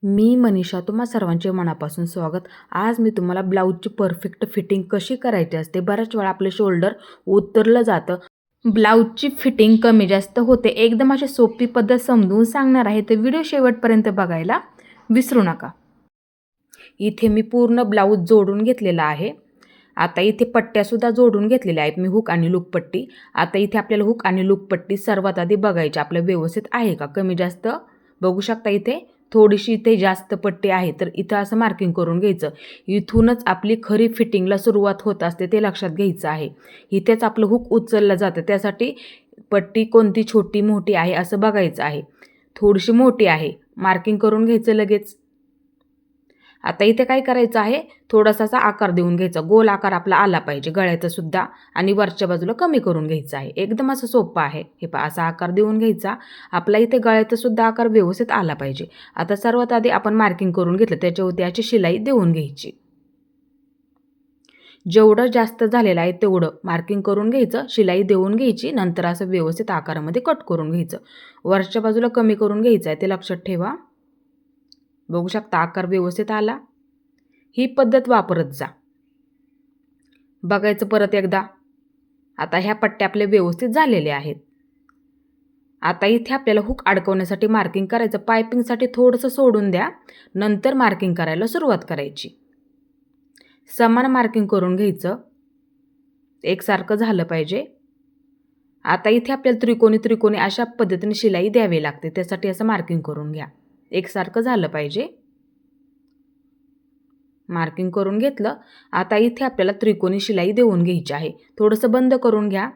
मी मनीषा तुम्हा सर्वांचे मनापासून स्वागत. आज मी तुम्हाला ब्लाऊजची परफेक्ट फिटिंग कशी करायची असते. बऱ्याच वेळा आपलं शोल्डर उतरलं जातं, ब्लाऊजची फिटिंग कमी जास्त होते. एकदम अशी सोपी पद्धत समजून सांगणार आहे, तर व्हिडिओ शेवटपर्यंत बघायला विसरू नका. इथे मी पूर्ण ब्लाऊज जोडून घेतलेला आहे. आता इथे पट्ट्यासुद्धा जोडून घेतलेल्या आहेत मी, हुक आणि लूक पट्टी. आता इथे आपल्याला हुक आणि लूक पट्टी सर्वात आधी बघायची आपलं व्यवस्थित आहे का, कमी जास्त बघू शकता. इथे थोडीशी इथे जास्त पट्टी आहे, तर इथं असं मार्किंग करून घ्यायचं. इथूनच आपली खरी फिटिंगला सुरुवात होत असते, ते लक्षात घ्यायचं आहे. इथेच आपलं हुक उचललं जातं, त्यासाठी पट्टी कोणती छोटी मोठी आहे असं बघायचं आहे. थोडीशी मोठी आहे, मार्किंग करून घ्यायचं लगेच. आता इथे काय करायचं आहे, थोडासा असा आकार देऊन घ्यायचा, गोल आकार आपला आला पाहिजे गळ्याचा सुद्धा, आणि वरच्या बाजूला कमी करून घ्यायचं आहे. एकदम असं सोपं आहे. हे पहा, असा आकार देऊन घ्यायचा. आपला इथे गळ्याचा सुद्धा आकार व्यवस्थित आला पाहिजे. आता सर्वात आधी आपण मार्किंग करून घेतलं, त्याच्यावरती अशी शिलाई देऊन घ्यायची. जेवढं जास्त झालेलं आहे तेवढं मार्किंग करून घ्यायचं, शिलाई देऊन घ्यायची. नंतर असं व्यवस्थित आकारामध्ये कट करून घ्यायचं. वरच्या बाजूला कमी करून घ्यायचं आहे, ते लक्षात ठेवा. बघू शकता आकार व्यवस्थित आला. ही पद्धत वापरत जा. बघायचं परत एकदा. आता ह्या पट्ट्या आपले व्यवस्थित झालेले आहेत. आता इथे आपल्याला हुक अडकवण्यासाठी मार्किंग करायचं. पायपिंगसाठी थोडंसं सोडून द्या, नंतर मार्किंग करायला सुरुवात करायची. समान मार्किंग करून घ्यायचं, एकसारखं झालं पाहिजे. आता इथे आपल्याला त्रिकोणी अशा पद्धतीने शिलाई द्यावी लागते, त्यासाठी असं मार्किंग करून घ्या. एकसारखं झालं पाहिजे. मार्किंग करून घेतलं. आता इथे आपल्याला त्रिकोणी शिलाई देऊन घ्यायची आहे. थोडंसं बंद करून घ्या,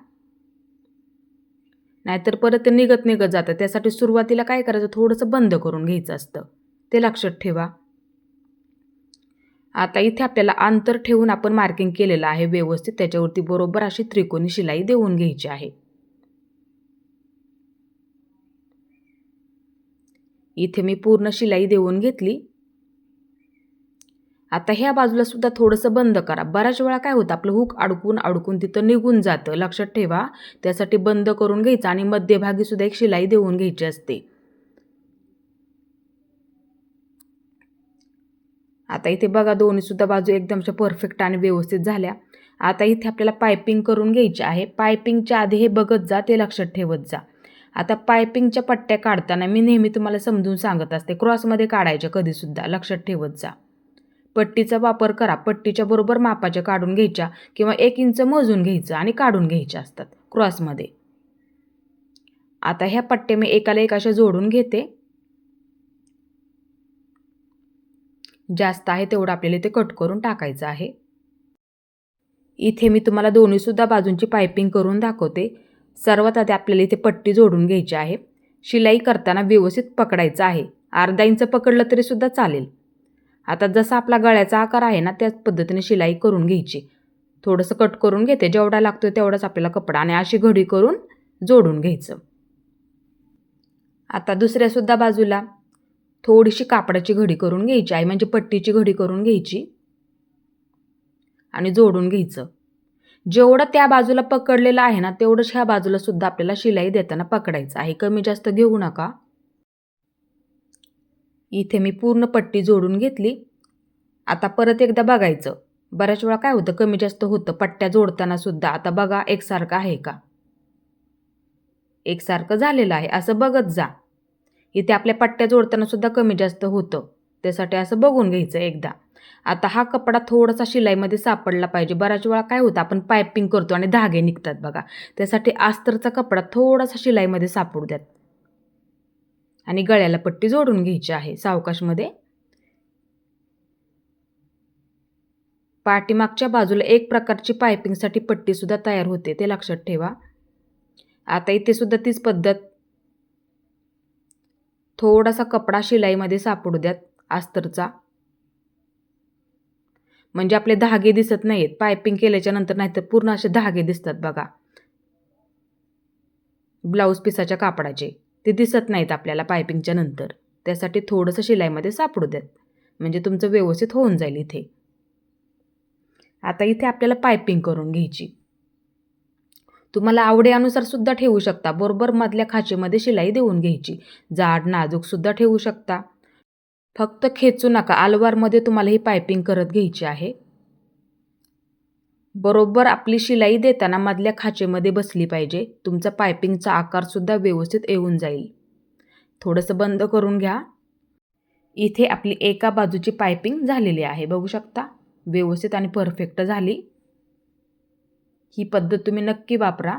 नाहीतर परत ते निघत जातं. त्यासाठी सुरुवातीला काय करायचं, थोडंसं बंद करून घ्यायचं असतं, ते लक्षात ठेवा. आता इथे आपल्याला अंतर ठेवून आपण मार्किंग केलेलं आहे व्यवस्थित, त्याच्यावरती बरोबर अशी त्रिकोणी शिलाई देऊन घ्यायची आहे. इथे मी पूर्ण शिलाई देऊन घेतली. आता ह्या बाजूला सुद्धा थोडंसं बंद करा. बऱ्याच वेळा काय होतं, आपलं हुक अडकून तिथं निघून जातं, लक्षात ठेवा. त्यासाठी बंद करून घ्यायचं आणि मध्यभागी सुद्धा एक शिलाई देऊन घ्यायची असते. आता इथे बघा, दोन्ही सुद्धा बाजू एकदमशा परफेक्ट आणि व्यवस्थित झाल्या. आता इथे आपल्याला पायपिंग करून घ्यायची आहे. पायपिंगच्या आधी हे बघत जा, ते लक्षात ठेवत जा. आता पायपिंगच्या पट्ट्या काढताना मी नेहमी तुम्हाला समजून सांगत असते, क्रॉसमध्ये काढायच्या कधीसुद्धा, लक्षात ठेवत जा. पट्टीचा वापर करा. पट्टीच्या बरोबर मापाच्या काढून घ्यायच्या, किंवा 1 इंच मोजून घ्यायचं आणि काढून घ्यायच्या असतात क्रॉसमध्ये. आता ह्या पट्ट्या मी एकाला एक अशा जोडून घेते. जास्त आहे तेवढं आपल्याला इथे कट करून टाकायचं आहे. इथे मी तुम्हाला दोन्हीसुद्धा बाजूंची पायपिंग करून दाखवते. सर्वात आधी आपल्याला इथे पट्टी जोडून घ्यायची आहे. शिलाई करताना व्यवस्थित पकडायचं आहे. अर्धा इंच पकडलं तरी सुद्धा चालेल. आता जसा आपला गळ्याचा आकार आहे ना, त्याच पद्धतीने शिलाई करून घ्यायची. थोडंसं कट करून घेते, जेवढा लागतो तेवढाच आपल्याला कपडा, आणि अशी घडी करून जोडून घ्यायचं. आता दुसऱ्यासुद्धा बाजूला थोडीशी कापडाची घडी करून घ्यायची आहे, म्हणजे पट्टीची घडी करून घ्यायची आणि जोडून घ्यायचं. जेवढं त्या बाजूला पकडलेलं आहे ना, तेवढंच ह्या बाजूला सुद्धा आपल्याला शिलाई देताना पकडायचं आहे. कमी जास्त घेऊ नका. इथे मी पूर्ण पट्टी जोडून घेतली. आता परत एकदा बघायचं. बऱ्याच वेळा काय होतं, कमी जास्त होतं पट्ट्या जोडताना सुद्धा. आता बघा, एकसारखं आहे का, एकसारखं झालेलं आहे असं बघत जा. इथे आपल्या पट्ट्या जोडताना सुद्धा कमी जास्त होतं, त्यासाठी असं बघून घ्यायचं एकदा. आता हा कपडा थोडासा शिलाईमध्ये सापडला पाहिजे. बऱ्याच वेळा काय होतं, आपण पायपिंग करतो आणि धागे निघतात बघा, त्यासाठी अस्तरचा कपडा थोडासा शिलाईमध्ये सापडू द्यात आणि गळ्याला पट्टी जोडून घ्यायची आहे सावकाशमध्ये. पाठीमागच्या बाजूला एक प्रकारची पायपिंगसाठी पट्टीसुद्धा तयार होते, ते लक्षात ठेवा. आता इथे सुद्धा तीच पद्धत. थोडासा कपडा शिलाईमध्ये सापडू द्यात अस्तरचा, म्हणजे आपले धागे दिसत नाहीत पायपिंग केल्याच्या नंतर, नाहीतर पूर्ण असे धागे दिसतात बघा ब्लाऊज पिसाच्या कापडाचे, ते दिसत नाहीत आपल्याला पायपिंगच्या नंतर. त्यासाठी थोडंसं शिलाईमध्ये सापडू द्यात, म्हणजे तुमचं व्यवस्थित होऊन जाईल इथे. आता इथे आपल्याला पायपिंग करून घ्यायची. तुम्हाला आवडीनुसार सुद्धा ठेवू शकता. बरोबर मधल्या खाचेमध्ये शिलाई देऊन घ्यायची. जाड नाजूक सुद्धा ठेवू शकता. फक्त खेचू नका, आलवारमध्ये तुम्हाला ही पायपिंग करत घ्यायची आहे. बरोबर आपली शिलाई देताना मधल्या खाचेमध्ये बसली पाहिजे. तुमचा पायपिंगचा आकारसुद्धा व्यवस्थित येऊन जाईल. थोडंसं बंद करून घ्या. इथे आपली एका बाजूची पायपिंग झालेली आहे, बघू शकता. व्यवस्थित आणि परफेक्ट झाली. ही पद्धत तुम्ही नक्की वापरा.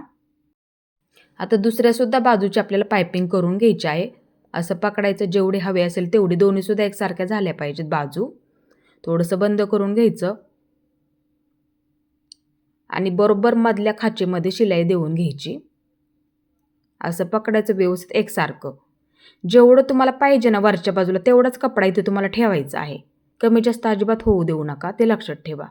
आता दुसऱ्यासुद्धा बाजूची आपल्याला पायपिंग करून घ्यायची आहे. असं पकडायचं, जेवढे हवे असेल तेवढी, दोन्हीसुद्धा एकसारख्या झाल्या पाहिजेत बाजू. थोडंसं बंद करून घ्यायचं आणि बरोबर मधल्या खाचेमध्ये शिलाई देऊन घ्यायची. असं पकडायचं व्यवस्थित एकसारखं. जेवढं तुम्हाला पाहिजे ना वरच्या बाजूला तेवढाच कपडा इथे तुम्हाला ठेवायचा आहे. कमी जास्त अजिबात होऊ देऊ नका, ते लक्षात ठेवा.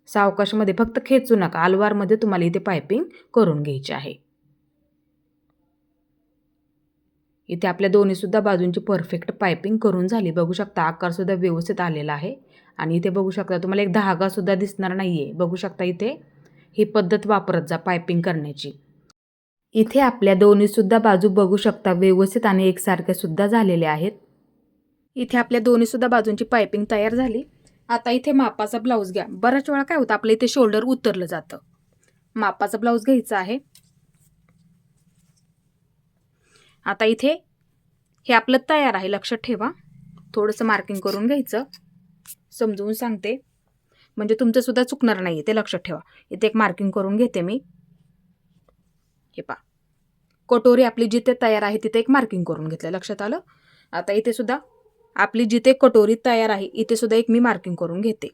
सावकाशमध्ये, फक्त खेचू नका. आलवारमध्ये तुम्हाला इथे पायपिंग करून घ्यायची आहे. इथे आपल्या दोन्हीसुद्धा बाजूंची परफेक्ट पायपिंग करून झाली, बघू शकता. आकारसुद्धा व्यवस्थित आलेला आहे. आणि इथे बघू शकता तुम्हाला एक धागासुद्धा दिसणार नाही आहे, बघू शकता. इथे ही पद्धत वापरत जा पायपिंग करण्याची. इथे आपल्या दोन्हीसुद्धा बाजू बघू शकता व्यवस्थित आणि एकसारख्या सुद्धा झालेल्या आहेत. इथे आपल्या दोन्हीसुद्धा बाजूंची पायपिंग तयार झाली. आता इथे मापाचा ब्लाऊज घ्या. बऱ्याच वेळा काय होतं, आपल्या इथे शोल्डर उतरलं जातं. मापाचा ब्लाऊज घ्यायचा आहे. आता इथे हे आपलं तयार आहे, लक्षात ठेवा. थोडंसं मार्किंग करून घ्यायचं. समजवून सांगते म्हणजे तुमचं सुद्धा चुकणार नाही, ते लक्षात ठेवा. इथे एक मार्किंग करून घेते मी. हे पहा, कटोरी आपली जिथे तयार आहे तिथे एक मार्किंग करून घेतलं, लक्षात आलं. आता इथे सुद्धा आपली जिथे कटोरी तयार आहे इथे सुद्धा एक मी मार्किंग करून घेते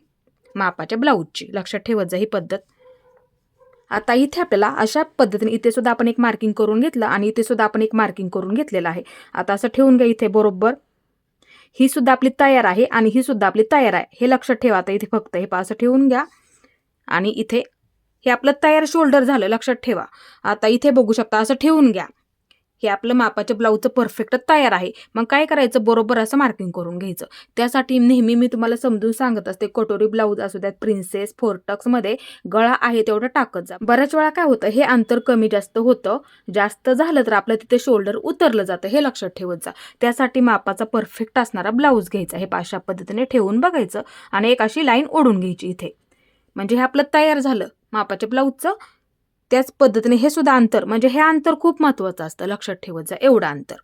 मापाच्या ब्लाऊजची, लक्षात ठेवत जा ही पद्धत. आता इथे आपल्याला अशा पद्धतीने इथे सुद्धा आपण एक मार्किंग करून घेतलं आणि इथे सुद्धा आपण एक मार्किंग करून घेतलेलं आहे. आता असं ठेवून घ्या इथे बरोबर. ही सुद्धा आपली तयार आहे आणि ही सुद्धा आपली तयार आहे, हे लक्षात ठेवा. आता इथे फक्त हे असं ठेवून घ्या आणि इथे हे आपलं तयार शोल्डर झालं, लक्षात ठेवा. आता इथे बघू शकता, असं ठेवून घ्या. हे आपलं मापाच्या ब्लाऊजचं परफेक्ट तयार आहे. मग काय करायचं, बरोबर असं मार्किंग करून घ्यायचं. त्यासाठी नेहमी मी तुम्हाला समजून सांगत असते, कटोरी ब्लाऊज असू द्यात, प्रिन्सेस, फोरटक्समध्ये गळा आहे तेवढं टाकत जा. बऱ्याच वेळा काय होतं, हे अंतर कमी जास्त होतं. जास्त झालं तर आपलं तिथे शोल्डर उतरलं जातं, हे लक्षात ठेवत जा. त्यासाठी मापाचा परफेक्ट असणारा ब्लाऊज घ्यायचा. हे अशा पद्धतीने ठेवून बघायचं आणि एक अशी लाईन ओढून घ्यायची इथे. म्हणजे हे आपलं तयार झालं मापाच्या ब्लाऊजचं. त्याच पद्धतीने हे सुद्धा अंतर, म्हणजे हे अंतर खूप महत्त्वाचं असतं, लक्षात ठेवत जा. एवढं अंतर,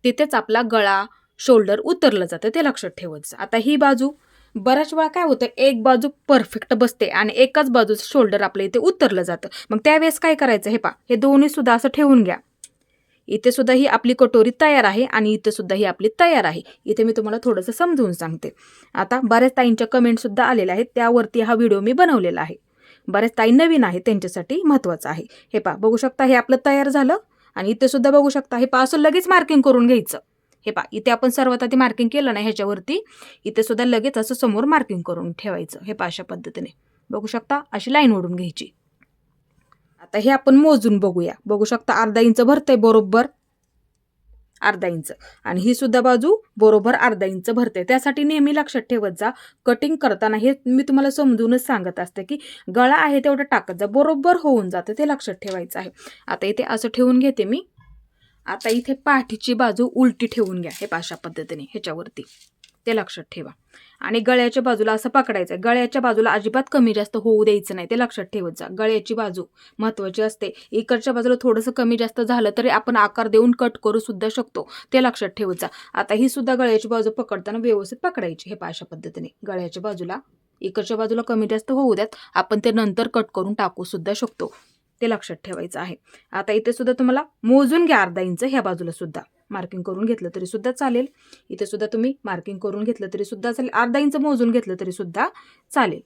तिथेच आपला गळा शोल्डर उतरलं जातं, ते लक्षात ठेवत जा. आता ही बाजू बऱ्याच वेळा काय होतं, एक बाजू परफेक्ट बसते आणि एकाच बाजूचं शोल्डर आपल्या इथे उतरलं जातं. मग त्यावेळेस काय करायचं, हे हे दोन्ही सुद्धा असं ठेवून घ्या. इथे सुद्धा ही आपली कटोरी तयार आहे आणि इथे सुद्धा ही आपली तयार आहे. इथे मी तुम्हाला थोडंसं समजून सांगते. आता बऱ्याच ताईंच्या कमेंटसुद्धा आलेल्या आहेत, त्यावरती हा व्हिडिओ मी बनवलेला आहे. बरेच ताई नवीन आहे त्यांच्यासाठी महत्त्वाचं आहे. हे बघू शकता, हे आपलं तयार झालं आणि इथे सुद्धा बघू शकता. हे असं लगेच मार्किंग करून घ्यायचं. हे इथे आपण सर्वात आधी मार्किंग केलं नाही ह्याच्यावरती, इथे सुद्धा लगेच असं समोर मार्किंग करून ठेवायचं. हे अशा पद्धतीने बघू शकता, अशी लाईन ओढून घ्यायची. आता हे आपण मोजून बघूया. बघू शकता, अर्धा इंच भरतंय बरोबर, अर्धा इंच. आणि ही सुद्धा बाजू बरोबर अर्धा इंच भरते. त्यासाठी नेहमी लक्षात ठेवत जा, कटिंग करताना हे मी तुम्हाला समजूनच सांगत असते की गळा आहे तेवढं टाकत जा, बरोबर होऊन जातं, ते लक्षात ठेवायचं आहे. आता इथे असं ठेवून घेते मी. आता इथे पाठीची बाजू उलटी ठेवून घ्या, हे अशा पद्धतीने ह्याच्यावरती, ते लक्षात ठेवा. आणि गळ्याच्या बाजूला असं पकडायचं. गळ्याच्या बाजूला अजिबात कमी जास्त होऊ द्यायचं नाही, ते लक्षात ठेवत जा. गळ्याची बाजू महत्त्वाची असते. इकडच्या बाजूला थोडंसं कमी जास्त झालं तरी आपण आकार देऊन कट करू सुद्धा शकतो, ते लक्षात ठेवत जा. आता ही सुद्धा गळ्याची बाजू पकडताना व्यवस्थित पकडायची, हे अशा पद्धतीने. गळ्याच्या बाजूला इकडच्या बाजूला कमी जास्त होऊ द्यात, आपण ते नंतर कट करून टाकू सुद्धा शकतो, ते लक्षात ठेवायचं आहे. आता इथे सुद्धा तुम्हाला मोजून घ्या अर्धा इंच. ह्या बाजूला सुद्धा मार्किंग करून घेतलं तरी सुद्धा चालेल. इथे सुद्धा तुम्ही मार्किंग करून घेतलं तरी सुद्धा चालेल. अर्धा इंच मोजून घेतलं तरी सुद्धा चालेल.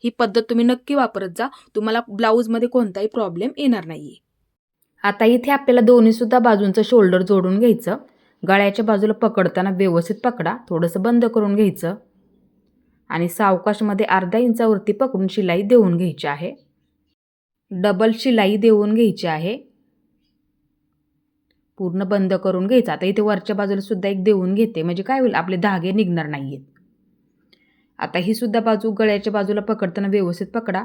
ही पद्धत तुम्ही नक्की वापरत जा, तुम्हाला ब्लाऊजमध्ये कोणताही प्रॉब्लेम येणार नाहीये. आता इथे आपल्याला दोन्ही सुद्धा बाजूंचं शोल्डर जोडून घ्यायचं. गळ्याच्या बाजूला पकडताना व्यवस्थित पकडा, थोडंसं बंद करून घ्यायचं आणि सावकाशमध्ये अर्धा इंचावरती पकडून शिलाई देऊन घ्यायची आहे. डबल शिलाई देऊन घ्यायची आहे. पूर्ण बंद करून घ्यायचा. आता इथे वरच्या बाजूला सुद्धा एक देऊन घेते, म्हणजे काय होईल, आपले धागे निघणार नाहीयेत. आता ही सुद्धा बाजू गळ्याच्या बाजूला पकडताना व्यवस्थित पकडा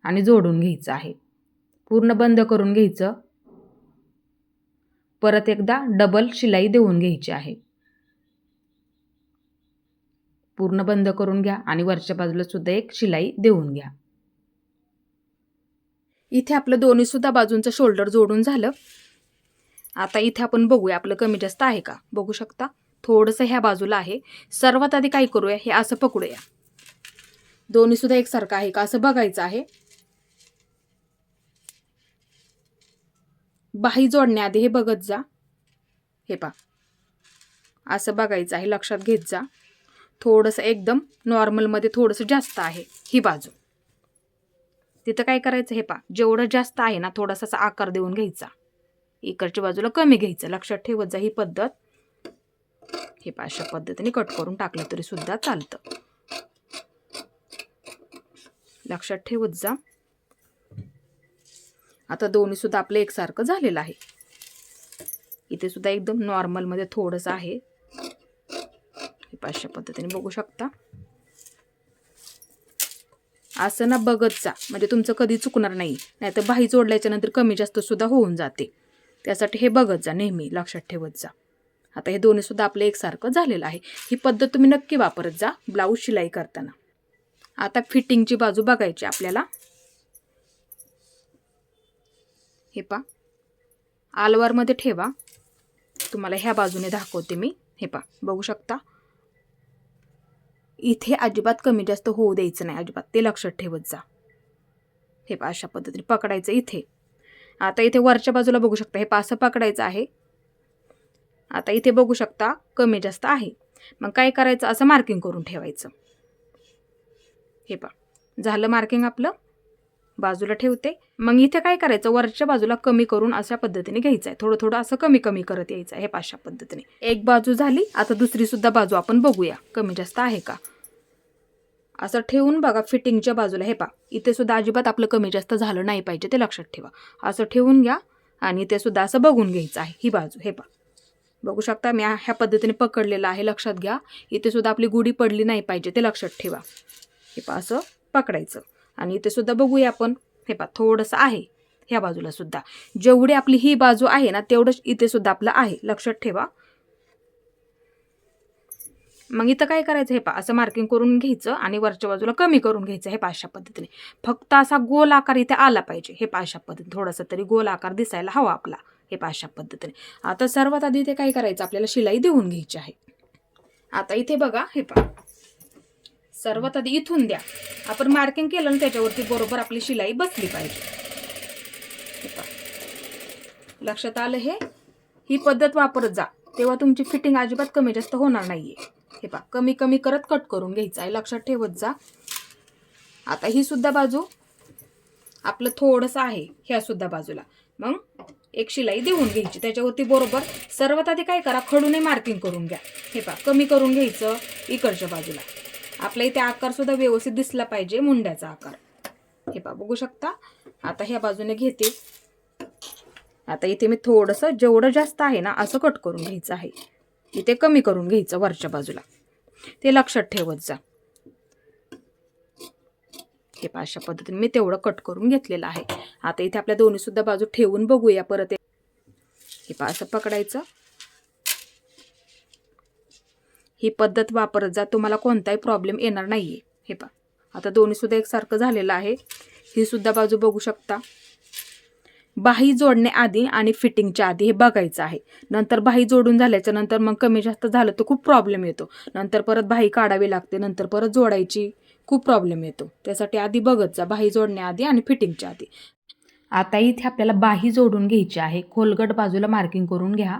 आणि जोडून घ्यायचं आहे. पूर्ण बंद करून घ्यायचं. परत एकदा डबल शिलाई देऊन घ्यायची आहे. पूर्ण बंद करून घ्या आणि वरच्या बाजूला सुद्धा एक शिलाई देऊन घ्या. इथे आपलं दोन्ही सुद्धा बाजूंचं शोल्डर जोडून झालं. आता इथे आपण बघूया आपलं कमी जास्त आहे का. बघू शकता थोडंसं ह्या बाजूला आहे. सर्वात आधी काय करूया, हे असं पकडूया. दोन्ही सुद्धा एकसारखं आहे का असं बघायचं आहे. बाही जोडण्याआधी हे बघत जा. हे पहा असं बघायचं आहे, लक्षात घेत जा. थोडंसं एकदम नॉर्मलमध्ये थोडंसं जास्त आहे ही बाजू. तिथं काय करायचं, हे पहा जेवढं जास्त आहे ना थोडासा आकार देऊन घ्यायचा. इकडच्या बाजूला कमी घ्यायचं. लक्षात ठेवत जा ही पद्धत. हे पहा अशा पद्धतीने कट करून टाकलं तरी सुद्धा चालतं. लक्षात ठेवत जा. आता दोन्ही सुद्धा आपलं एकसारखं झालेलं आहे. इथे सुद्धा एकदम नॉर्मलमध्ये थोडंसं आहे. हे पहा अशा पद्धतीने बघू शकता. असं ना बघत जा, म्हणजे तुमचं कधी चुकणार नाही. नाहीतर बाही जोडल्याच्या नंतर कमी जास्त सुद्धा होऊन जाते. त्यासाठी हे बघत जा नेहमी, लक्षात ठेवत जा. आता हे दोन्ही सुद्धा आपलं एकसारखं झालेलं आहे. ही पद्धत तुम्ही नक्की वापरत जा ब्लाऊज शिलाई करताना. आता फिटिंगची बाजू बघायची आपल्याला. हे पहा आलवारमध्ये ठेवा. तुम्हाला ह्या बाजूने दाखवते मी. हे पहा बघू शकता. इथे अजिबात कमी जास्त होऊ द्यायचं नाही, अजिबात, ते लक्षात ठेवत जा. हे पहा अशा पद्धतीने पकडायचं इथे. आता इथे वरच्या बाजूला बघू शकता, हे पहा असं पकडायचं आहे. आता इथे बघू शकता कमी जास्त आहे. मग काय करायचं, असं मार्किंग करून ठेवायचं. हे पहा झालं मार्किंग आपलं. बाजूला ठेवते. मग इथे काय करायचं, वरच्या बाजूला कमी करून अशा पद्धतीने घ्यायचं आहे. थोडं थोडं असं कमी कमी करत यायचं आहे. हे अशा पद्धतीने एक बाजू झाली. आता दुसरी सुद्धा बाजू आपण बघूया कमी जास्त आहे का. असं ठेवून बघा फिटिंगच्या बाजूला. हे पहा इथे सुद्धा अजिबात आपलं कमी जास्त झालं नाही पाहिजे, ते लक्षात ठेवा. असं ठेवून घ्या आणि इथे सुद्धा असं बघून घ्यायचं आहे ही बाजू. हे पहा बघू शकता मी ह्या पद्धतीने पकडलेलं आहे. लक्षात घ्या इथे सुद्धा आपली गुढी पडली नाही पाहिजे, ते लक्षात ठेवा. हे पहा असं पकडायचं आणि इथे सुद्धा बघूया आपण. हे पहा थोडंसं आहे ह्या बाजूला सुद्धा. जेवढी आपली ही बाजू आहे ना तेवढंच इथे सुद्धा आपलं आहे, लक्षात ठेवा. मग इथं काय करायचं, हे पहा असं मार्किंग करून घ्यायचं आणि वरच्या बाजूला कमी करून घ्यायचं. हे पहा अशा पद्धतीने. फक्त असा गोल आकार इथे आला पाहिजे. हे पहा अशा पद्धतीने थोडासा तरी गोल आकार दिसायला हवा आपला. हे पहा अशा पद्धतीने. आता सर्वात आधी इथे काय करायचं, आपल्याला शिलाई देऊन घ्यायची आहे. आता इथे बघा, हे पहा सर्वात आधी इथून द्या. आपण मार्किंग केलं ना त्याच्यावरती बरोबर आपली शिलाई बसली पाहिजे. हे पहा लक्षात आलं. ही पद्धत वापरत जा, तेव्हा तुमची फिटिंग अजिबात कमी जास्त होणार नाहीये. हे पहा कमी कमी करत कट करून घ्यायचं आहे, लक्षात ठेवत जा. आता ही सुद्धा बाजू आपलं थोडंसं आहे ह्या सुद्धा बाजूला. मग एक शिलाई देऊन घ्यायची त्याच्यावरती बरोबर. सर्वात आधी काय करा, खडूने मार्किंग करून घ्या. हे पहा कमी करून घ्यायचं इकडच्या बाजूला. आपला इथे आकार सुद्धा व्यवस्थित दिसला पाहिजे, मुंड्याचा आकार. हे पहा बघू शकता. आता ह्या बाजूने घेते. आता इथे मी थोडंसं जेवढं जास्त आहे ना असं कट करून घ्यायचं आहे. इथे कमी करून घ्यायचं वरच्या बाजूला, ते लक्षात ठेवत जा. हे पहा अशा पद्धतीने मी तेवढं कट करून घेतलेलं आहे. आता इथे आपल्या दोन्ही सुद्धा बाजू ठेवून बघूया परत. हे पहा असं पकडायचं. ही पद्धत वापरत जा, तुम्हाला कोणताही प्रॉब्लेम येणार नाहीये. हे पहा आता दोन्ही सुद्धा एकसारखं झालेलं आहे. ही सुद्धा बाजू बघू शकता. बाही जोडण्याआधी आणि फिटिंगच्या आधी हे बघायचं आहे. नंतर बाही जोडून झाल्याच्या नंतर मग कमी जास्त झालं तर खूप प्रॉब्लेम येतो. नंतर परत बाही काढावी लागते, नंतर परत जोडायची, खूप प्रॉब्लेम येतो. त्यासाठी आधी बघत जा बाही जोडण्याआधी आणि फिटिंगच्या आधी. आता इथे आपल्याला बाही जोडून घ्यायची आहे. खोलगट बाजूला मार्किंग करून घ्या.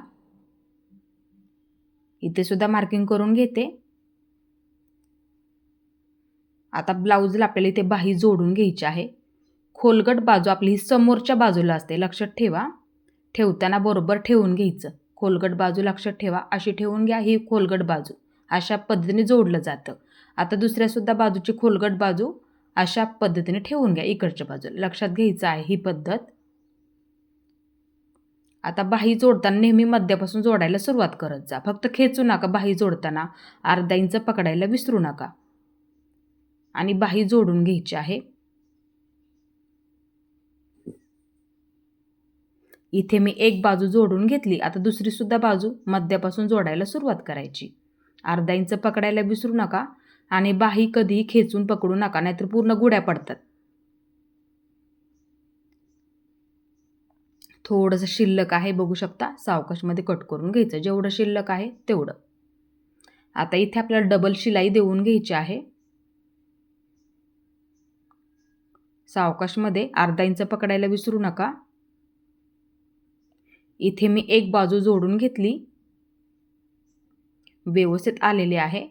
इथे सुद्धा मार्किंग करून घेते. आता ब्लाऊजला आपल्याला इथे बाही जोडून घ्यायची आहे. खोलगट बाजू आपली ही समोरच्या बाजूला असते, लक्षात ठेवा. ठेवताना बरोबर ठेवून घ्यायचं. खोलगट बाजू लक्षात ठेवा, अशी ठेवून घ्या. ही खोलगट बाजू अशा पद्धतीने जोडलं जातं. आता दुसऱ्या सुद्धा बाजूची खोलगट बाजू अशा पद्धतीने ठेवून घ्या इकडच्या बाजूला, लक्षात घ्यायचं आहे ही पद्धत. आता बाही जोडताना नेहमी मध्यापासून जोडायला सुरुवात करत जा. फक्त खेचू नका. बाही जोडताना अर्धा इंच पकडायला विसरू नका आणि बाही जोडून घ्यायची आहे. इथे मी एक बाजू जोडून घेतली. आता दुसरी सुद्धा बाजू मध्यापासून जोडायला सुरुवात करायची. अर्धा इंच पकडायला विसरू नका आणि बाही कधीही खेचून पकडू नका, नाहीतर पूर्ण गुड्या पडतात. थोडंसं शिल्लक आहे बघू शकता, सावकाशमध्ये कट करून घ्यायचं. जेवढं शिल्लक आहे तेवढं. आता इथे आपल्याला डबल शिलाई देऊन घ्यायची आहे. सावकाशमध्ये अर्धा इंच पकडायला विसरू नका. इथे मी एक बाजू जोडून घेतली, व्यवस्थित आलेली आहे.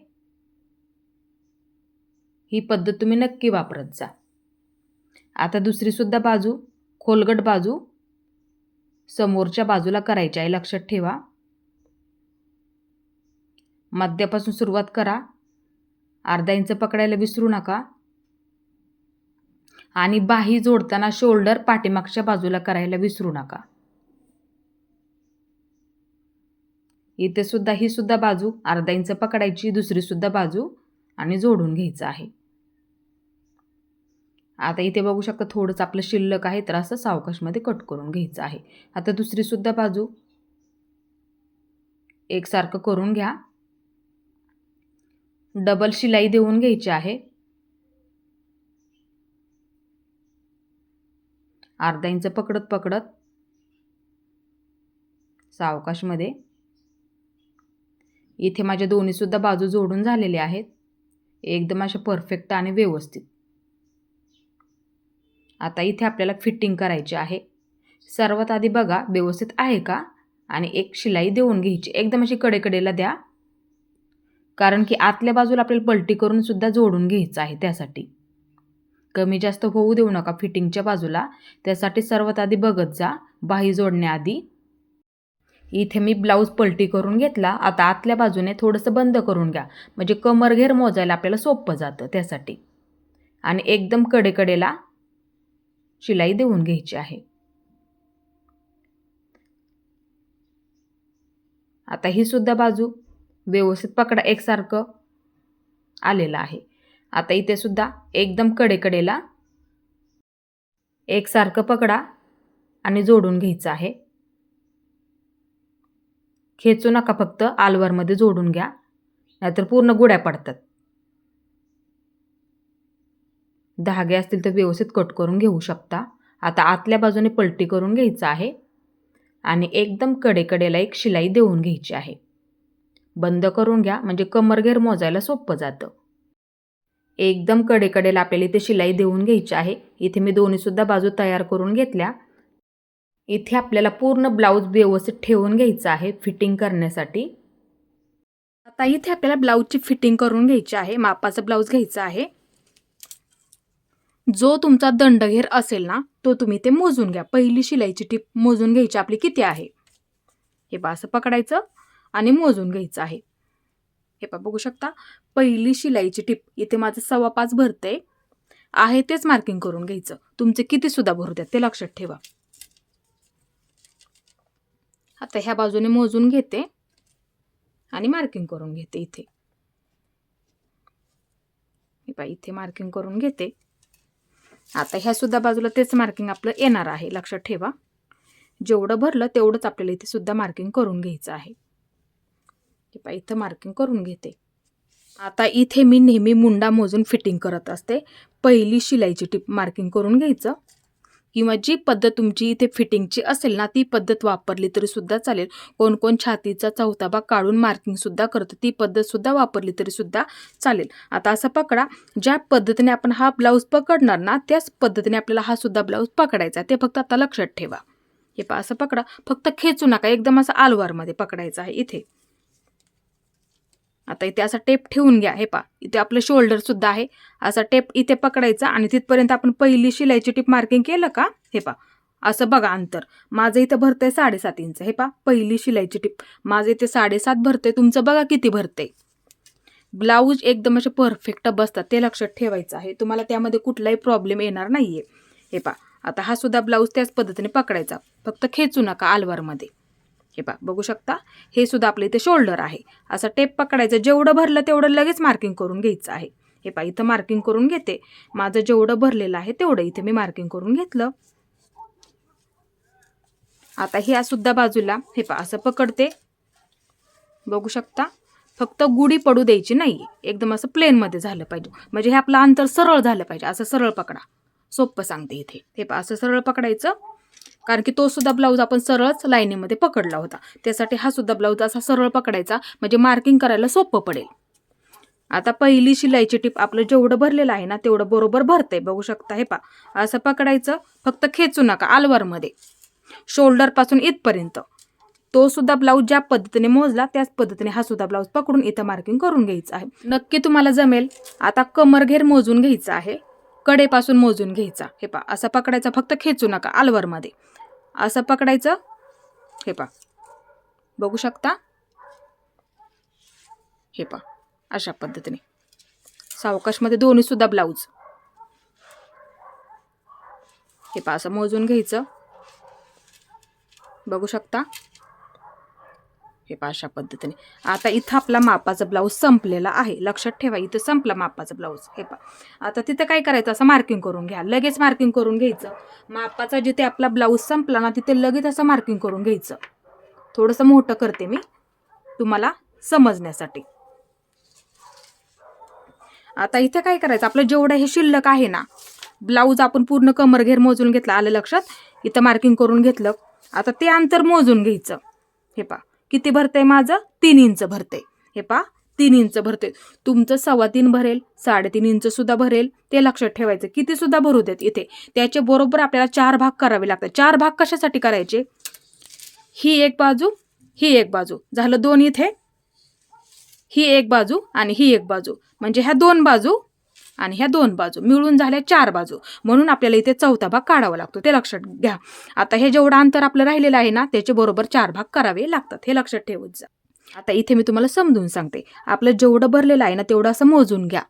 ही पद्धत तुम्ही नक्की वापरत जा. आता दुसरी सुद्धा बाजू, खोलगट बाजू समोरच्या बाजूला करायची आहे, लक्षात ठेवा. मध्यापासून सुरुवात करा, अर्धा इंच पकडायला विसरू नका. आणि बाही जोडताना शोल्डर पाठीमागच्या बाजूला करायला विसरू नका. इथे सुद्धा ही सुद्धा बाजू अर्धा इंच पकडायची, दुसरी सुद्धा बाजू आणि जोडून घ्यायचं आहे. आता इथे बघू शकता थोडंच आपलं शिल्लक आहे, तर असं सावकाशमध्ये कट करून घ्यायचं आहे. आता दुसरी सुद्धा बाजू एकसारखं करून घ्या. डबल शिलाई देऊन घ्यायची आहे. अर्धा इंच पकडत पकडत सावकाशमध्ये. इथे माझ्या दोन्ही सुद्धा बाजू जोडून झालेल्या आहेत, एकदम अशा परफेक्ट आणि व्यवस्थित. आता इथे आपल्याला फिटिंग करायची आहे. सर्वात आधी बघा व्यवस्थित आहे का, आणि एक शिलाई देऊन घ्यायची. एकदम अशी कडेकडेला द्या, कारण की आतल्या बाजूला आपल्याला पलटी करून सुद्धा जोडून घ्यायचं आहे. त्यासाठी कमी जास्त होऊ देऊ नका फिटिंगच्या बाजूला. त्यासाठी सर्वात आधी बघत जा बाही जोडण्याआधी. इथे मी ब्लाऊज पलटी करून घेतला. आता आतल्या बाजूने थोडंसं बंद करून घ्या, म्हणजे कमरघेर मोजायला आपल्याला सोपं जातं त्यासाठी. आणि एकदम कडेकडेला शिलाई देऊन घ्यायची आहे. आता ही सुद्धा बाजू व्यवस्थित पकडा, एकसारखं आलेलं आहे. आता इथे सुद्धा एकदम कडेकडेला एकसारखं पकडा आणि जोडून घ्यायचं आहे. खेचू नका, फक्त आलवारमध्ये जोडून घ्या, नाहीतर पूर्ण गुड्या पडतात. धागे असतील तर व्यवस्थित कट करून घेऊ शकता. आता आतल्या बाजूने पलटी करून घ्यायचं आहे आणि एकदम कडेकडेला एक शिलाई देऊन घ्यायची आहे. बंद करून घ्या, म्हणजे कमरघेर मोजायला सोपं जातं. एकदम कडेकडेला आपल्याला इथे शिलाई देऊन घ्यायची आहे. इथे मी दोन्ही सुद्धा बाजू तयार करून घेतल्या. इथे आपल्याला पूर्ण ब्लाऊज व्यवस्थित ठेवून घ्यायचं आहे फिटिंग करण्यासाठी. आता इथे आपल्याला ब्लाऊजची फिटिंग करून घ्यायची आहे. मापाचा ब्लाऊज घ्यायचा आहे. जो तुमचा दंडघेर असेल ना, तो तुम्ही ते मोजून घ्या. पहिली शिलाईची टीप मोजून घ्यायची आपली किती आहे. हे पहा, असं पकडायचं आणि मोजून घ्यायचं आहे. हे पहा बघू शकता, पहिली शिलाईची टीप इथे माझं 5.25 भरते आहे, तेच मार्किंग करून घ्यायचं. तुमचे किती सुद्धा भरू द्या, ते लक्षात ठेवा. आता ह्या बाजूने मोजून घेते आणि मार्किंग करून घेते. इथे हे पहा, इथे मार्किंग करून घेते. आता ह्या सुद्धा बाजूला तेच मार्किंग आपलं येणार आहे, लक्षात ठेवा. जेवढं भरलं तेवढंच आपल्याला इथे सुद्धा मार्किंग करून घ्यायचं आहे. हे पहा, इथं मार्किंग करून घेते. आता इथे मी नेहमी मुंडा मोजून फिटिंग करत असते. पहिली शिलाईची टीप मार्किंग करून घ्यायचं, किंवा जी पद्धत तुमची इथे फिटिंगची असेल ना, ती पद्धत वापरली तरी सुद्धा चालेल. कोण कोण छातीचा चौथा भाग काढून मार्किंग सुद्धा करतं, ती पद्धत सुद्धा वापरली तरी सुद्धा चालेल. आता असं पकडा, ज्या पद्धतीने आपण हा ब्लाऊज पकडणार ना, त्याच पद्धतीने आपल्याला हा सुद्धा ब्लाऊज पकडायचा. ते फक्त आता लक्षात ठेवा. हे पहा, असं पकडा, फक्त खेचू नका, एकदम असं आलवारमध्ये पकडायचं आहे इथे. आता इथे असा टेप ठेवून घ्या. हे पहा, इथे आपलं शोल्डर सुद्धा आहे. असा टेप इथे पकडायचा आणि तिथपर्यंत आपण पहिली शिलाईची टीप मार्किंग केलं का, हे पहा असं बघा अंतर. माझं इथं भरतंय 7.5 इंच. हे पहा, पहिली शिलाईची टीप माझं इथे 7.5 भरते. तुमचं बघा किती भरते. ब्लाऊज एकदम असे परफेक्ट बसतात, ते लक्षात ठेवायचं आहे. तुम्हाला त्यामध्ये कुठलाही प्रॉब्लेम येणार नाहीये. हे पहा, आता हा सुद्धा ब्लाऊज त्याच पद्धतीने पकडायचा, फक्त खेचू नका आलवारमध्ये. हे पहा बघू शकता, हे सुद्धा आपलं इथे शोल्डर आहे. असं टेप पकडायचं, जेवढं भरलं तेवढं लगेच मार्किंग करून घ्यायचं आहे. हे पहा, इथं मार्किंग करून घेते. माझं जेवढं भरलेलं आहे तेवढं इथे मी मार्किंग करून घेतलं. आता ह्या सुद्धा बाजूला हे पहा असं पकडते, बघू शकता. फक्त गुढी पडू द्यायची नाही, एकदम असं प्लेनमध्ये झालं पाहिजे. म्हणजे हे आपलं अंतर सरळ झालं पाहिजे. असं सरळ पकडा, सोपं सांगते इथे. हे पहा, असं सरळ पकडायचं, कारण की तो सुद्धा ब्लाऊज आपण सरळच लाईनीमध्ये पकडला होता. त्यासाठी हा सुद्धा ब्लाऊज असा सरळ पकडायचा, म्हणजे मार्किंग करायला सोपं पडेल. आता पहिली शिलाईची टीप आपलं जेवढं भरलेलं आहे ना तेवढं बरोबर भरते, बघू शकता. हे पहा, असं पकडायचं, फक्त खेचू नका, आलवारमध्ये शोल्डरपासून इथपर्यंत. तो सुद्धा ब्लाऊज ज्या पद्धतीने मोजला त्याच पद्धतीने हा सुद्धा ब्लाऊज पकडून इथं मार्किंग करून घ्यायचं आहे. नक्की तुम्हाला जमेल. आता कमरघेर मोजून घ्यायचा आहे, कडेपासून मोजून घ्यायचा. हे पहा, असं पकडायचं, फक्त खेचू नका, आलवारमध्ये असं पकडायचं. हे पहा, बघू शकता. हे पहा, अशा पद्धतीने सावकाशमध्ये दोन्ही सुद्धा ब्लाऊज. हे पहा, असं मोजून घ्यायचं, बघू शकता. हे पहा, अशा पद्धतीने. आता इथं आपला मापाचा ब्लाऊज संपलेला आहे, लक्षात ठेवा, इथं संपला मापाचा ब्लाऊज. हे पहा, आता तिथं काय करायचं, असं मार्किंग करून घ्या, लगेच मार्किंग करून घ्यायचं. मापाचा जिथे आपला ब्लाऊज संपला ना तिथे लगेच असं मार्किंग करून घ्यायचं. थोडंसं मोठं करते मी तुम्हाला समजण्यासाठी. आता इथे काय करायचं, आपलं जेवढं हे शिल्लक आहे ना ब्लाऊज, आपण पूर्ण कमरघेर मोजून घेतला, आलं लक्षात. इथं मार्किंग करून घेतलं. आता ते अंतर मोजून घ्यायचं. हे पहा, किती भरतंय माझं, 3 इंच भरते. हे पहा, 3 इंच भरते. तुमचं 3.25 भरेल, 3.5 इंच सुद्धा भरेल, ते लक्षात ठेवायचं. किती सुद्धा भरू देत इथे. त्याचे बरोबर आपल्याला 4 भाग करावे लागतात. 4 भाग कशासाठी करायचे, ही एक बाजू, ही एक बाजू, झालं 2 इथे, ही एक बाजू आणि ही एक बाजू, म्हणजे ह्या 2 बाजू आणि ह्या 2 बाजू मिळून झाल्या 4 बाजू. म्हणून आपल्याला इथे चौथा भाग काढावा लागतो, ते लक्षात घ्या. आता हे जेवढं अंतर आपलं राहिलेलं आहे ना त्याचे बरोबर 4 भाग करावे लागतात, हे लक्षात ठेवत जा. आता इथे मी तुम्हाला समजून सांगते. आपलं जेवढं भरलेलं आहे ना तेवढं असं मोजून घ्या,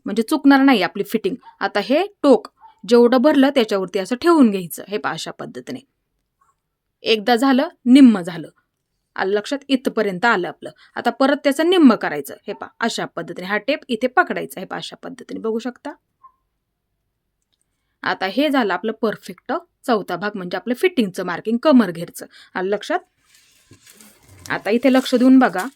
म्हणजे चुकणार नाही आपली फिटिंग. आता हे टोक जेवढं भरलं त्याच्यावरती असं ठेवून घ्यायचं. हे पहा, अशा पद्धतीने. एकदा झालं, निम्म झालं, आलं लक्षात, इथपर्यंत आलं आपलं. आता परत त्याचं निम्म करायचं. हे पहा, अशा पद्धतीने हा टेप इथे पकडायचा. हे पहा, अशा पद्धतीने, बघू शकता. आता हे झालं आपलं परफेक्ट चौथा भाग, म्हणजे आपलं फिटिंगचं मार्किंग, कमरघेरचं, आलं लक्षात. आता इथे लक्ष देऊन बघा,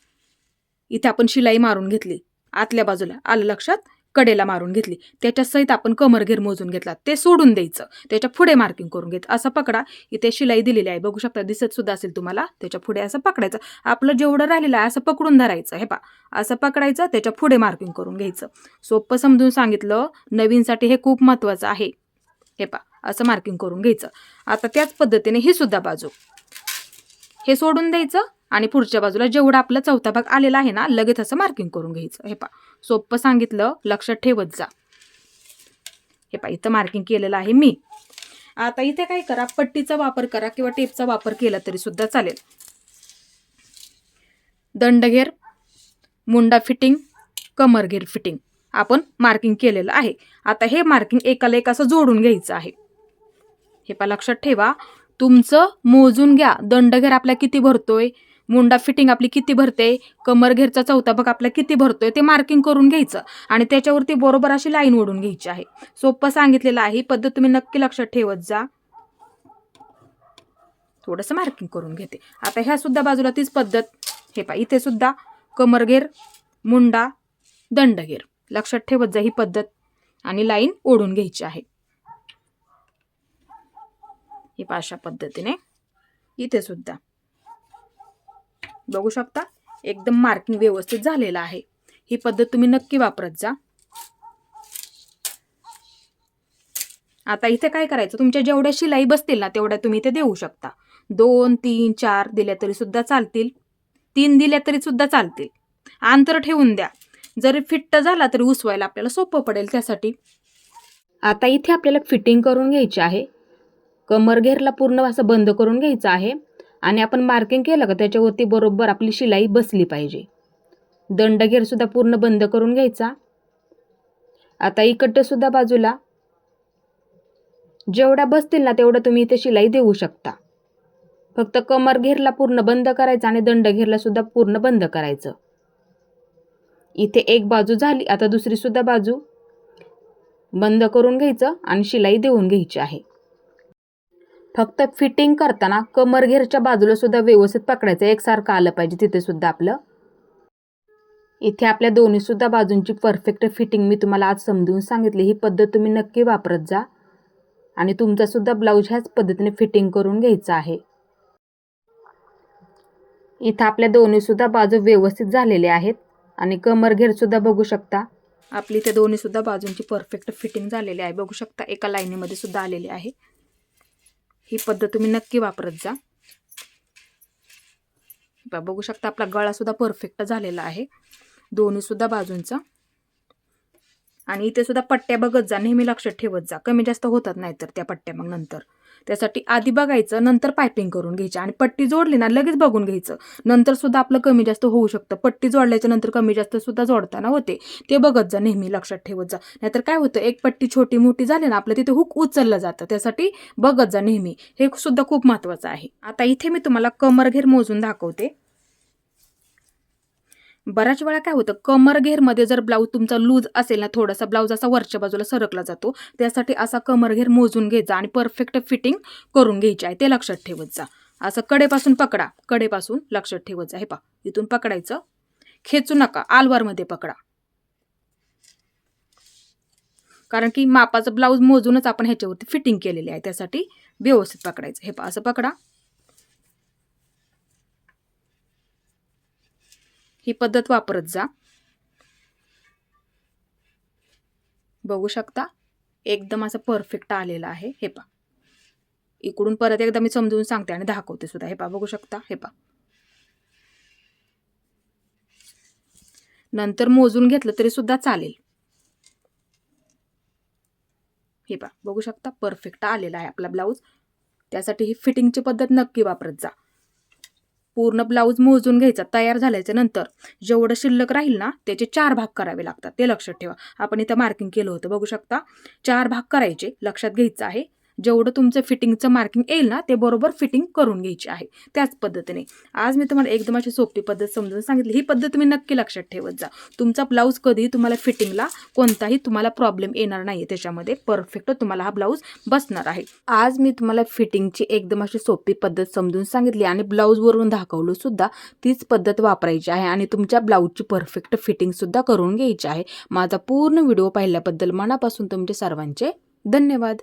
इथे आपण शिलाई मारून घेतली आतल्या बाजूला, आलं लक्षात, कडेला मारून घेतली, त्याच्या सहित आपण कमरघेर मोजून घेतला, ते सोडून द्यायचं, त्याच्या पुढे मार्किंग करून घेत. असं पकडा, इथे शिलाई दिलेली आहे, बघू शकता, दिसत सुद्धा असेल तुम्हाला. त्याच्या पुढे असं पकडायचं, आपलं जेवढं राहिलेलं आहे असं पकडून धरायचं. हे पहा, असं पकडायचं, त्याच्या पुढे मार्किंग करून घ्यायचं. सोपं समजून सांगितलं, नवीनसाठी हे खूप महत्त्वाचं आहे. हे पहा, असं मार्किंग करून घ्यायचं. आता त्याच पद्धतीने ही सुद्धा बाजू, हे सोडून द्यायचं आणि पुढच्या बाजूला जेवढा आपला चौथा भाग आलेला आहे ना लगेच असं मार्किंग करून घ्यायचं. हे पहा, सोपं सांगितलं, लक्षात ठेवत जा. हे पहा, इथं मार्किंग केलेलं आहे मी. आता इथे काय करा, पट्टीचा वापर करा किंवा टेपचा वापर केला तरी सुद्धा चालेल. दंडघेर, मुंडा फिटिंग, कमरघेर फिटिंग आपण मार्किंग केलेलं आहे. आता हे मार्किंग एकाला एक असं जोडून घ्यायचं आहे. हे पहा, लक्षात ठेवा, तुमचं मोजून घ्या. दंडघेर आपला किती भरतोय, मुंडा फिटिंग आपली किती भरते, कमरघेरचा चौथा भाग आपला किती भरतोय, ते मार्किंग करून घ्यायचं आणि त्याच्यावरती बरोबर अशी लाईन ओढून घ्यायची आहे. सोपं सांगितलेलं आहे, ही पद्धत तुम्ही नक्की लक्षात ठेवत जा. थोडंसं मार्किंग करून घेते. आता ह्या सुद्धा बाजूला तीच पद्धत. हे पहा, इथे सुद्धा कमरघेर, मुंडा, दंडघेर, लक्षात ठेवत जा ही पद्धत, आणि लाईन ओढून घ्यायची आहे. ही पहा, अशा पद्धतीने इथे सुद्धा बघू शकता, एकदम मार्किंग व्यवस्थित झालेलं आहे. ही पद्धत तुम्ही नक्की वापरत जा. आता इथे काय करायचं, तुमच्या जेवढ्या शिलाई बसतील ना तेवढ्या तुम्ही इथे देऊ शकता. 2, 3, 4 दिल्या तरी सुद्धा चालतील, 3 दिल्या तरी सुद्धा चालतील. अंतर ठेवून द्या, जरी फिट्ट झाला तरी उसवायला आपल्याला सोपं पडेल त्यासाठी. आता इथे आपल्याला फिटिंग करून घ्यायची आहे. कमरघेरला पूर्ण असं बंद करून घ्यायचं आहे आणि आपण मार्किंग केलं का त्याच्यावरती बरोबर आपली शिलाई बसली पाहिजे. दंडघेर सुद्धा पूर्ण बंद करून घ्यायचा. आता इकडे सुद्धा बाजूला जेवढ्या बसतील ना तेवढं तुम्ही इथे शिलाई देऊ शकता. फक्त कमरघेरला पूर्ण बंद करायचं आणि दंडघेरला सुद्धा पूर्ण बंद करायचं. इथे एक बाजू झाली, आता दुसरी सुद्धा बाजू बंद करून घ्यायचं आणि शिलाई देऊन घ्यायची आहे. फक्त फिटिंग करताना कमरघेरच्या बाजूला सुद्धा व्यवस्थित पकडायचं, एकसारखं आलं पाहिजे तिथे सुद्धा आपलं. इथे आपल्या दोन्हीसुद्धा बाजूंची परफेक्ट फिटिंग मी तुम्हाला आज समजून सांगितली. ही पद्धत तुम्ही नक्की वापरत जा आणि तुमचासुद्धा ब्लाऊज ह्याच पद्धतीने फिटिंग करून घ्यायचा आहे. इथं आपल्या दोन्हीसुद्धा बाजू व्यवस्थित झालेल्या आहेत आणि कमर घेरसुद्धा बघू शकता. आपली ते दोन्हीसुद्धा बाजूंची परफेक्ट फिटिंग झालेली आहे. बघू शकता एका लाईनीमध्ये सुद्धा आलेली आहे. ही पद्धत तुम्ही नक्की वापरत जा. बघू शकता आपला गळासुद्धा परफेक्ट झालेला आहे दोन्हीसुद्धा बाजूंचा. आणि इथे सुद्धा पट्ट्या बघत जा, नेहमी लक्षात ठेवत जा. कमी जास्त होतात नाहीतर त्या पट्ट्या मग नंतर. त्यासाठी आधी बघायचं, नंतर पायपिंग करून घ्यायची आणि पट्टी जोडली ना लगेच बघून घ्यायचं. नंतर सुद्धा आपलं कमी जास्त होऊ शकतं. पट्टी जोडल्याच्या नंतर कमी जास्त सुद्धा जोडताना होते. ते बघत जा, नेहमी लक्षात ठेवत जा. नाहीतर काय होतं, एक पट्टी छोटी मोठी झाली ना आपलं तिथे हुक उचललं जातं. त्यासाठी बघत जा नेहमी. हे सुद्धा खूप महत्त्वाचं आहे. आता इथे मी तुम्हाला कमरघेर मोजून दाखवते. बऱ्याच वेळा काय होतं, कमरघेरमध्ये जर ब्लाऊज तुमचा लूज असेल ना, थोडासा ब्लाऊज असा वरच्या बाजूला सरकला जातो. त्यासाठी असा कमरघेर मोजून घ्यायचा आणि परफेक्ट फिटिंग करून घ्यायची आहे. ते लक्षात ठेवत जा. असं कडेपासून पकडा, कडेपासून लक्षात ठेवत जा. हे पहा, इथून पकडायचं, खेचू नका, आलवारमध्ये पकडा. कारण की मापाचं ब्लाऊज मोजूनच आपण ह्याच्यावरती फिटिंग केलेली आहे. त्यासाठी व्यवस्थित पकडायचं. हे पहा, असं पकडा. ही पद्धत वापरत जा. बघू शकता एकदम असं परफेक्ट आलेलं आहे. हे पहा, इकडून परत एकदा मी समजून सांगते आणि दाखवते सुद्धा. हे पहा, बघू शकता. हे पहा, नंतर मोजून घेतलं तरी सुद्धा चालेल. हे पहा, बघू शकता परफेक्ट आलेला आहे आपला ब्लाऊज. त्यासाठी ही फिटिंगची पद्धत नक्की वापरत जा. पूर्ण ब्लाऊज मोजून घ्यायचा. तयार झाल्याच्या नंतर जेवढं शिल्लक राहील ना त्याचे 4 भाग करावे लागतात. ते लक्षात ठेवा. आपण इथं मार्किंग केलं होतं, बघू शकता. 4 भाग करायचे, लक्षात घ्यायचं आहे. जेवढं तुमचं फिटिंगचं मार्किंग येईल ना ते बरोबर फिटिंग करून घ्यायची आहे. त्याच पद्धतीने आज मी तुम्हाला एकदम अशी सोपी पद्धत समजून सांगितली. ही पद्धत तुम्ही नक्की लक्षात ठेवत जा. तुमचा ब्लाऊज कधी तुम्हाला फिटिंगला कोणताही तुम्हाला प्रॉब्लेम येणार नाही. त्याच्यामध्ये परफेक्ट तुम्हाला हा ब्लाऊज बसणार आहे. आज मी तुम्हाला फिटिंगची एकदम अशी सोपी पद्धत समजून सांगितली आणि ब्लाऊजवरून दाखवलं सुद्धा. तीच पद्धत वापरायची आहे आणि तुमच्या ब्लाऊजची परफेक्ट फिटिंग सुद्धा करून घ्यायची आहे. माझा पूर्ण व्हिडिओ पाहिल्याबद्दल मनापासून तुमचे सर्वांचे धन्यवाद.